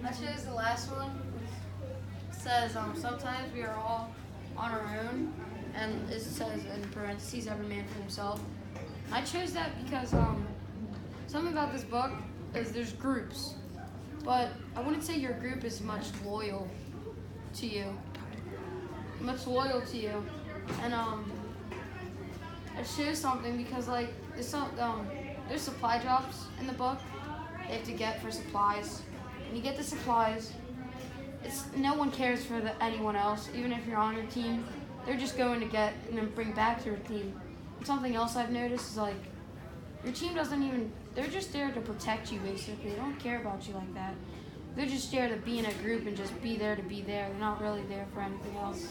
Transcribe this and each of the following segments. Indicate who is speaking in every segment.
Speaker 1: I chose the last one. It says sometimes we are all on our own, and it says in parentheses every man for himself. I chose that because something about this book is there's groups, but I wouldn't say your group is much loyal to you, and it shows something because like there's supply drops in the book they have to get for supplies. When you get the supplies, it's no one cares for anyone else, even if you're on your team. They're just going to get and then bring back to your team. And something else I've noticed is like your team doesn't even. They're just there to protect you basically. They don't care about you like that. They're just there to be in a group and just be there to be there. They're not really there for anything else.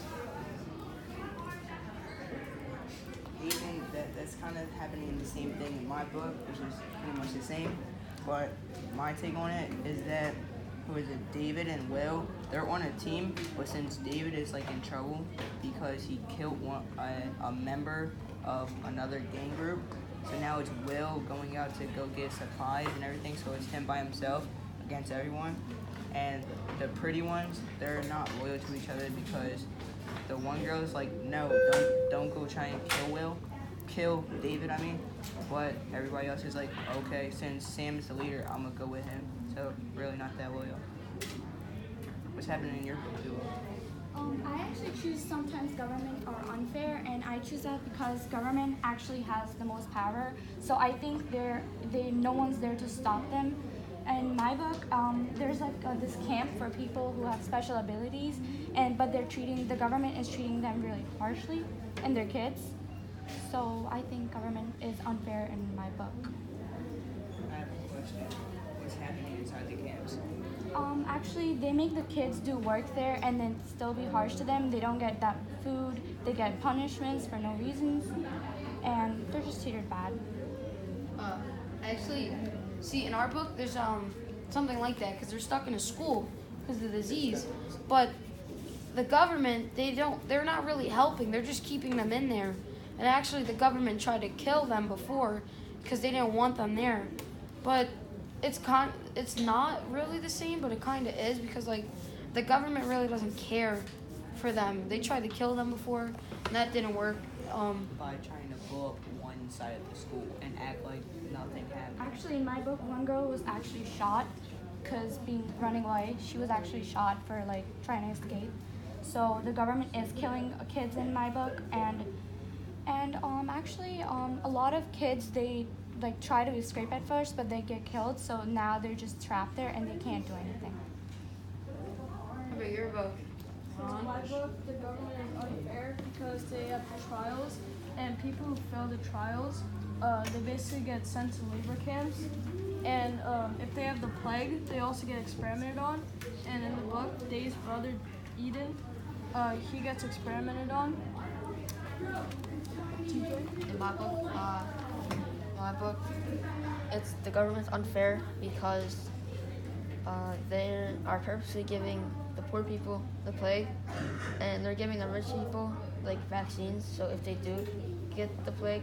Speaker 2: Even that's kind of happening the same thing in my book, which is pretty much the same. But my take on it is that who is it? David and Will. They're on a team, but since David is like in trouble because he killed a member of another gang group, so now it's Will going out to go get supplies and everything. So it's him by himself against everyone. And the pretty ones, they're not loyal to each other because the one girl is like, no, don't go try and kill David, I mean. But everybody else is like, okay, since Sam is the leader, I'm gonna go with him. So really not that loyal. What's happening in your book, Duo?
Speaker 3: I actually choose sometimes government are unfair, and I choose that because government actually has the most power. So I think no one's there to stop them. In my book, there's like this camp for people who have special abilities, but the government is treating them really harshly, and their kids. So I think government is unfair in my book.
Speaker 2: I have a question. What's happening inside the camps?
Speaker 3: Actually, they make the kids do work there and then still be harsh to them. They don't get that food. They get punishments for no reasons, and they're just treated bad.
Speaker 1: Actually, see, in our book, there's something like that because they're stuck in a school because of the disease. But the government, they're not really helping. They're just keeping them in there. And actually, the government tried to kill them before because they didn't want them there. But it's not really the same, but it kind of is because like the government really doesn't care for them. They tried to kill them before, and that didn't work.
Speaker 2: By trying to blow up one side of the school and act like nothing happened.
Speaker 3: Actually, in my book, one girl was actually shot because running away. She was actually shot for like trying to escape. So the government is killing kids in my book, and actually a lot of kids they like try to escape at first, but they get killed. So now they're just trapped there and they can't do anything.
Speaker 1: How about your book?
Speaker 4: In my book, the government is unfair because they have trials, and people who fail the trials, they basically get sent to labor camps. And if they have the plague, they also get experimented on. And in the book, Dave's brother, Eden, he gets experimented on.
Speaker 5: In my book, it's the government's unfair because they are purposely giving the poor people the plague, and they're giving the rich people like vaccines. So if they do get the plague,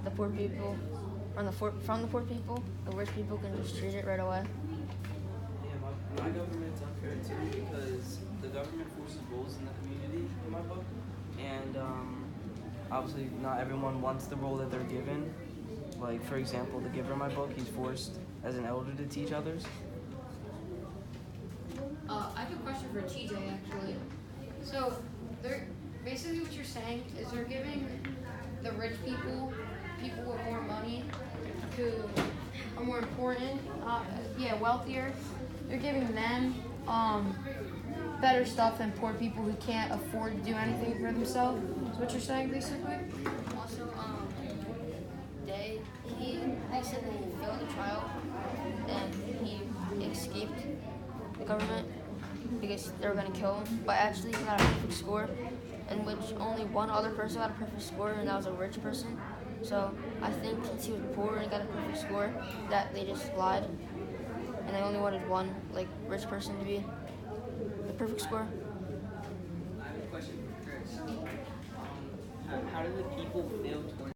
Speaker 5: the poor people from the poor people, the rich people can just treat it right away.
Speaker 6: Yeah, my government's unfair too because the government forces roles in the community in my book, and obviously not everyone wants the role that they're given. Like for example, the giver in my book, he's forced as an elder to teach others.
Speaker 1: I have a question for TJ actually. So, basically what you're saying is they're giving the rich people with more money, who are more important, wealthier. They're giving them better stuff than poor people who can't afford to do anything for themselves. Is what you're saying basically?
Speaker 5: Also, they said that he failed the trial and he escaped the government because they were going to kill him, but actually he got a perfect score, in which only one other person got a perfect score, and that was a rich person. So I think since he was poor and he got a perfect score, that they just lied, and they only wanted one like rich person to be the perfect score.
Speaker 2: I have a question for Chris. How do the people feel towards